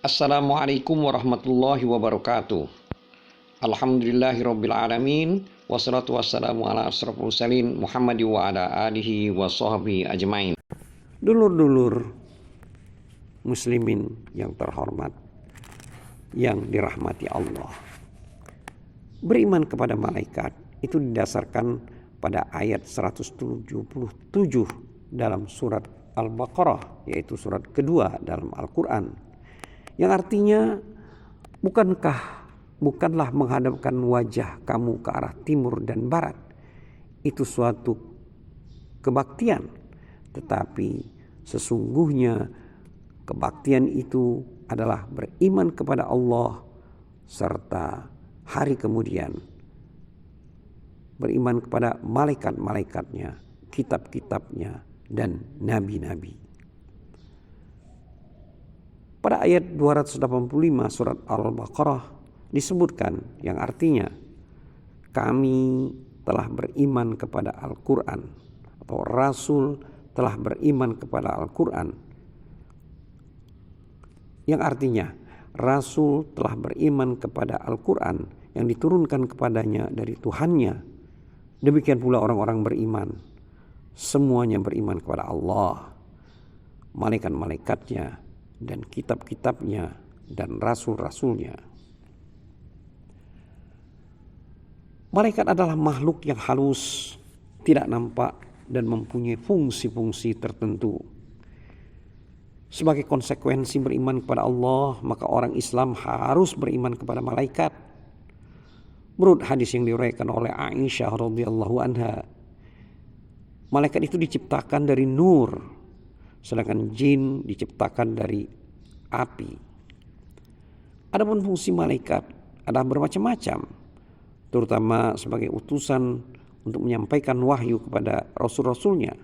Assalamualaikum warahmatullahi wabarakatuh. Alhamdulillahirabbil alamin wassalatu wassalamu ala asrofil mursalin Muhammad wa ala alihi wa sahbihi ajmain. Dulur-dulur muslimin yang terhormat, yang dirahmati Allah. Beriman kepada malaikat itu didasarkan pada ayat 177 dalam surat Al-Baqarah, yaitu surat kedua dalam Al-Quran. Yang artinya bukanlah menghadapkan wajah kamu ke arah timur dan barat. Itu suatu kebaktian. Tetapi sesungguhnya kebaktian itu adalah beriman kepada Allah serta hari kemudian. Beriman kepada malaikat-malaikatnya, kitab-kitabnya, dan nabi-nabi. Pada ayat 285 surat Al-Baqarah disebutkan yang artinya kami telah beriman kepada Al-Quran atau Rasul telah beriman kepada Al-Quran. Yang artinya Rasul telah beriman kepada Al-Quran yang diturunkan kepadanya dari Tuhannya. Demikian pula orang-orang beriman. Semuanya beriman kepada Allah, malaikat-malaikatnya, dan kitab-kitabnya, dan rasul-rasulnya. Malaikat adalah makhluk yang halus, tidak nampak, dan mempunyai fungsi-fungsi tertentu. Sebagai konsekuensi beriman kepada Allah, maka orang Islam harus beriman kepada malaikat. Menurut hadis yang diriwayatkan oleh Aisyah radhiyallahu anha, malaikat itu diciptakan dari nur, sedangkan jin diciptakan dari api. Adapun fungsi malaikat adalah bermacam-macam, terutama sebagai utusan untuk menyampaikan wahyu kepada rasul-rasulnya.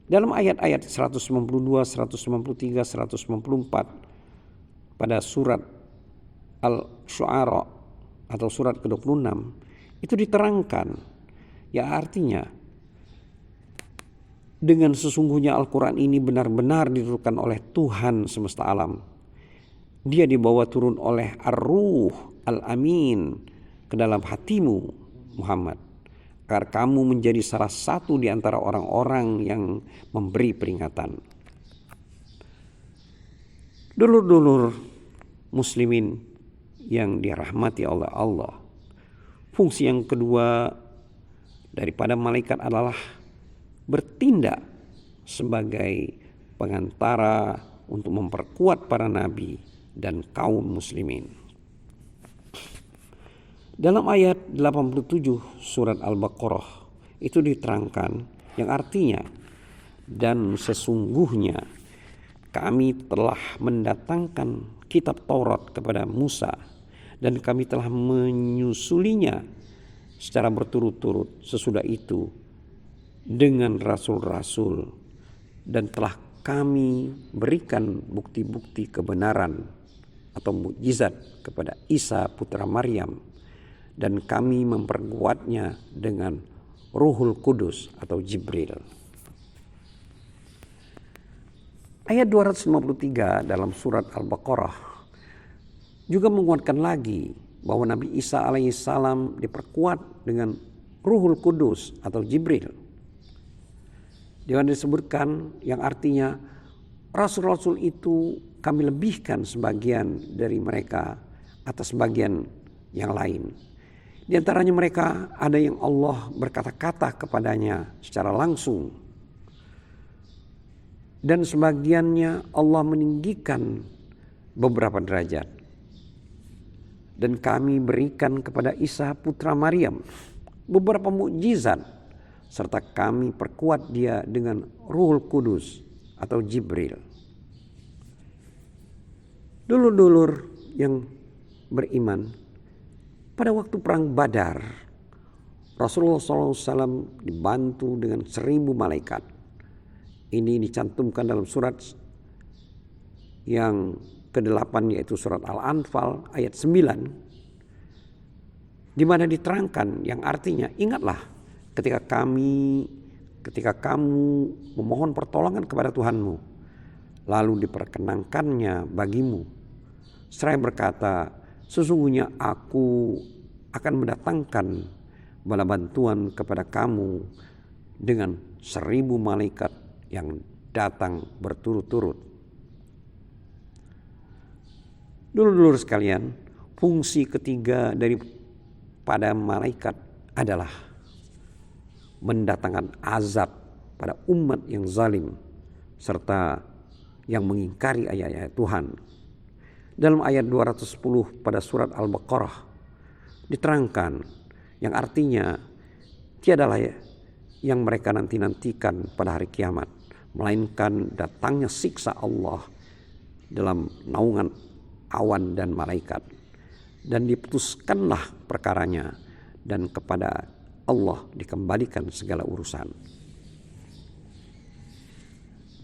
Dalam ayat-ayat 192, 193, 194 pada surat Al-Syu'ara atau surat ke-26 itu diterangkan, ya artinya dengan sesungguhnya Al-Quran ini benar-benar diturunkan oleh Tuhan semesta alam. Dia dibawa turun oleh Ar-Ruh Al-Amin ke dalam hatimu Muhammad, agar kamu menjadi salah satu di antara orang-orang yang memberi peringatan. Dulur-dulur muslimin yang dirahmati oleh Allah, fungsi yang kedua daripada malaikat adalah bertindak sebagai pengantara untuk memperkuat para nabi dan kaum muslimin. Dalam ayat 87 surat Al-Baqarah itu diterangkan yang artinya, dan sesungguhnya kami telah mendatangkan kitab Taurat kepada Musa dan kami telah menyusulinya secara berturut-turut sesudah itu dengan rasul-rasul, dan telah kami berikan bukti-bukti kebenaran atau mukjizat kepada Isa putra Maryam, dan kami memperkuatnya dengan Ruhul Kudus atau Jibril. Ayat 253 dalam surat Al-Baqarah juga menguatkan lagi bahwa Nabi Isa alaihissalam diperkuat dengan Ruhul Kudus atau Jibril. Di mana disebutkan yang artinya rasul-rasul itu kami lebihkan sebagian dari mereka atas sebagian yang lain. Di antaranya mereka ada yang Allah berkata-kata kepadanya secara langsung, dan sebagiannya Allah meninggikan beberapa derajat. Dan kami berikan kepada Isa putra Maryam beberapa mukjizat, serta kami perkuat dia dengan Ruhul Kudus atau Jibril. Dulur-dulur yang beriman, pada waktu perang Badar, Rasulullah SAW dibantu dengan 1000 malaikat. Ini dicantumkan dalam surat yang ke-8, yaitu surat Al-Anfal ayat 9, di mana diterangkan yang artinya, ingatlah ketika kamu memohon pertolongan kepada Tuhanmu, lalu diperkenankannya bagimu Seraya berkata, sesungguhnya aku akan mendatangkan bala bantuan kepada kamu dengan 1000 malaikat yang datang berturut-turut. Dulur-dulur sekalian, fungsi ketiga daripada malaikat adalah mendatangkan azab pada umat yang zalim serta yang mengingkari ayat-ayat Tuhan. Dalam ayat 210 pada surat Al-Baqarah diterangkan yang artinya tiadalah yang mereka nantikan pada hari kiamat, melainkan datangnya siksa Allah dalam naungan awan dan malaikat, dan diputuskanlah perkaranya, dan kepada Allah dikembalikan segala urusan.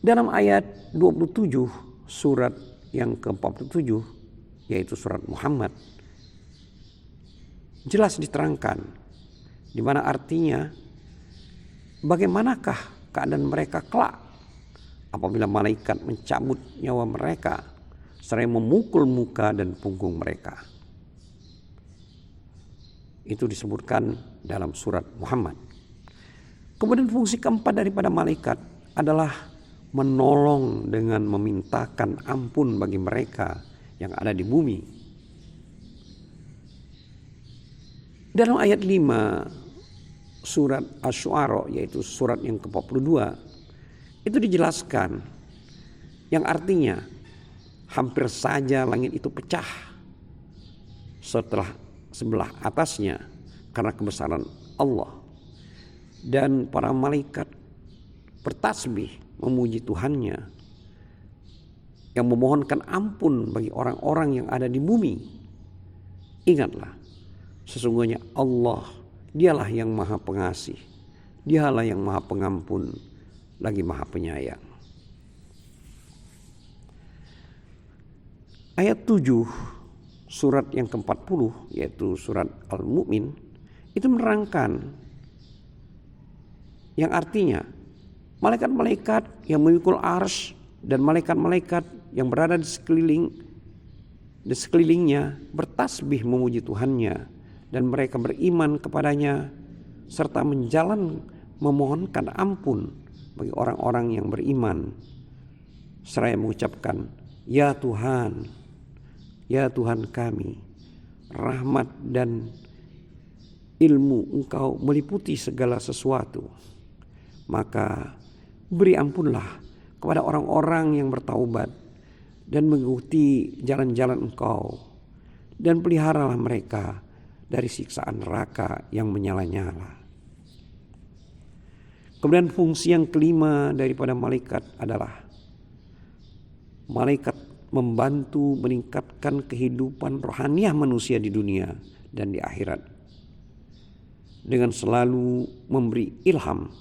Dalam ayat 27 surat yang ke-47 yaitu surat Muhammad jelas diterangkan di mana artinya bagaimanakah keadaan mereka kelak apabila malaikat mencabut nyawa mereka seraya memukul muka dan punggung mereka. Itu disebutkan dalam surat Muhammad. Kemudian fungsi keempat daripada malaikat adalah menolong dengan memintakan ampun bagi mereka yang ada di bumi. Dalam ayat 5 surat Asy-Syu'ara yaitu surat yang ke-42 itu dijelaskan yang artinya hampir saja langit itu pecah sebelah atasnya karena kebesaran Allah, dan para malaikat bertasbih memuji Tuhannya yang memohonkan ampun bagi orang-orang yang ada di bumi. Ingatlah, sesungguhnya Allah dialah yang maha pengasih, dialah yang maha pengampun lagi maha penyayang. Ayat 7 surat yang ke-40 yaitu surat Al-Mu'min itu menerangkan yang artinya malaikat-malaikat yang memikul arsy dan malaikat-malaikat yang berada di sekelilingnya bertasbih memuji Tuhannya, dan mereka beriman kepadanya serta memohonkan ampun bagi orang-orang yang beriman seraya mengucapkan, ya Tuhan, ya Tuhan kami, rahmat dan ilmu Engkau meliputi segala sesuatu, maka beri ampunlah kepada orang-orang yang bertaubat dan mengikuti jalan-jalan Engkau, dan peliharalah mereka dari siksaan neraka yang menyala-nyala. Kemudian fungsi yang kelima daripada malaikat adalah malaikat membantu meningkatkan kehidupan rohaniah manusia di dunia dan di akhirat dengan selalu memberi ilham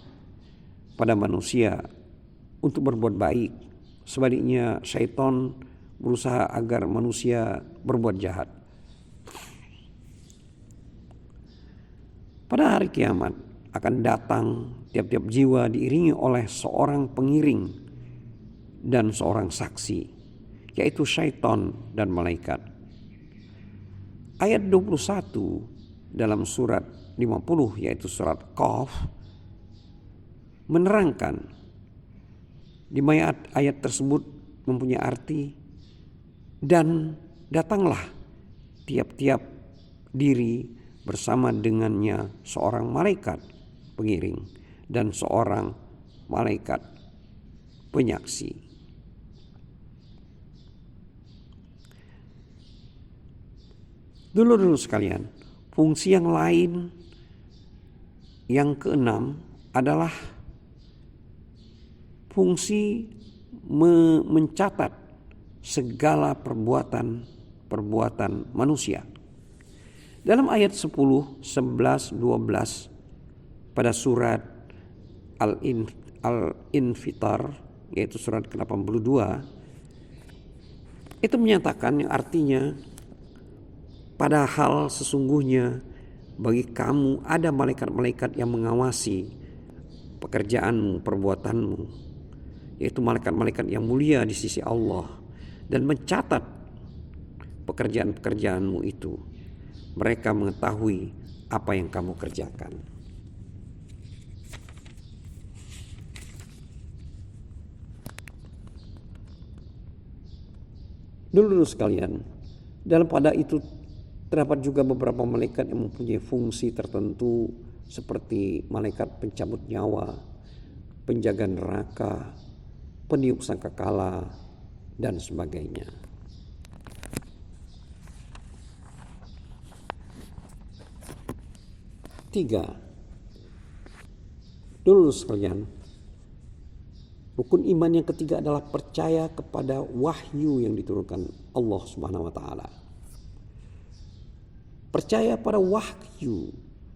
pada manusia untuk berbuat baik. Sebaliknya syaitan berusaha agar manusia berbuat jahat. Pada hari kiamat akan datang tiap-tiap jiwa diiringi oleh seorang pengiring dan seorang saksi, yaitu syaitan dan malaikat. Ayat 21 dalam surat 50 yaitu surat Qaf menerangkan di mana ayat tersebut mempunyai arti, dan datanglah tiap-tiap diri bersama dengannya seorang malaikat pengiring dan seorang malaikat penyaksi. Dulur-dulur sekalian, fungsi yang lain yang keenam adalah fungsi mencatat segala perbuatan manusia. Dalam ayat 10, 11, 12 pada surat Al-Infitar yaitu surat ke-82 itu menyatakan yang artinya, padahal sesungguhnya bagi kamu ada malaikat-malaikat yang mengawasi pekerjaanmu, perbuatanmu, yaitu malaikat-malaikat yang mulia di sisi Allah, dan mencatat pekerjaan-pekerjaanmu itu. Mereka mengetahui apa yang kamu kerjakan. Dulu sekalian, dalam pada itu terdapat juga beberapa malaikat yang mempunyai fungsi tertentu seperti malaikat pencabut nyawa, penjaga neraka, peniup sangkakala, dan sebagainya. Tiga, dulu sekalian, rukun iman yang ketiga adalah percaya kepada wahyu yang diturunkan Allah Subhanahu wa taala. Percaya pada wahyu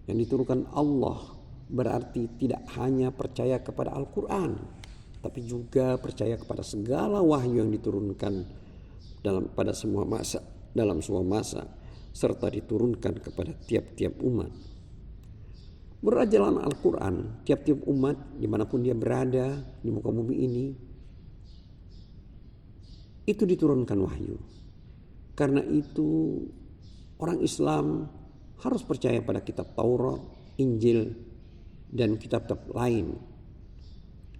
yang diturunkan Allah berarti tidak hanya percaya kepada Al-Quran, tapi juga percaya kepada segala wahyu yang diturunkan pada semua masa, dalam semua masa, serta diturunkan kepada tiap-tiap umat. Berajalan Al-Quran, tiap-tiap umat dimanapun dia berada di muka bumi ini, itu diturunkan wahyu. Karena itu orang Islam harus percaya pada kitab Taurat, Injil, dan kitab-kitab lain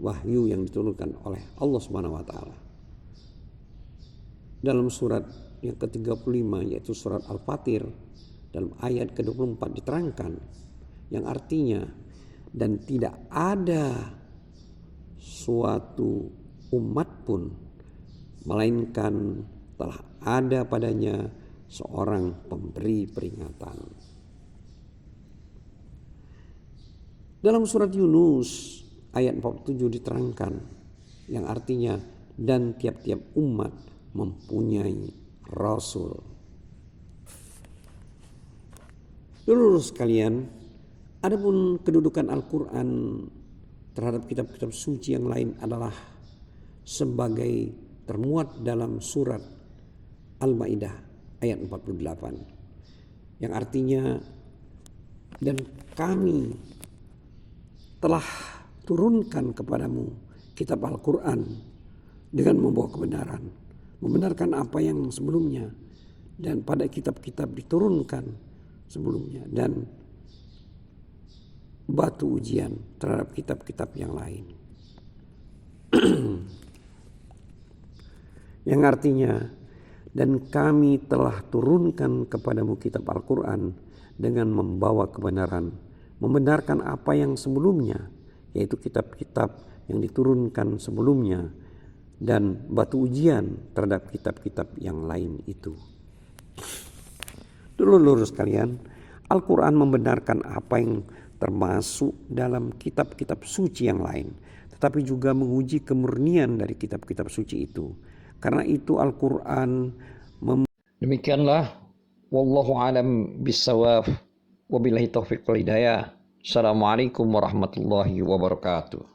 wahyu yang diturunkan oleh Allah Subhanahu wa taala. Dalam surat yang ke-35 yaitu surat Al-Fatir, dalam ayat ke-24 diterangkan yang artinya, dan tidak ada suatu umat pun melainkan telah ada padanya seorang pemberi peringatan. Dalam surat Yunus ayat 47 diterangkan yang artinya, dan tiap-tiap umat mempunyai rasul. Dulu sekalian, adapun kedudukan Al-Quran terhadap kitab-kitab suci yang lain adalah sebagai termuat dalam surat Al-Maidah ayat 48 yang artinya, dan kami telah turunkan kepadamu kitab Al-Quran dengan membawa kebenaran, membenarkan apa yang sebelumnya dan pada kitab-kitab diturunkan sebelumnya, dan batu ujian terhadap kitab-kitab yang lain. Yang artinya, dan kami telah turunkan kepadamu kitab Al-Quran dengan membawa kebenaran, membenarkan apa yang sebelumnya, yaitu kitab-kitab yang diturunkan sebelumnya, dan batu ujian terhadap kitab-kitab yang lain itu. Dulu sekalian, Al-Quran membenarkan apa yang termasuk dalam kitab-kitab suci yang lain, tetapi juga menguji kemurnian dari kitab-kitab suci itu. Karena itu Al-Quran demikianlah, wallahu alam bissawab, wabillahi taufiq wal hidayah. Assalamualaikum warahmatullahi wabarakatuh.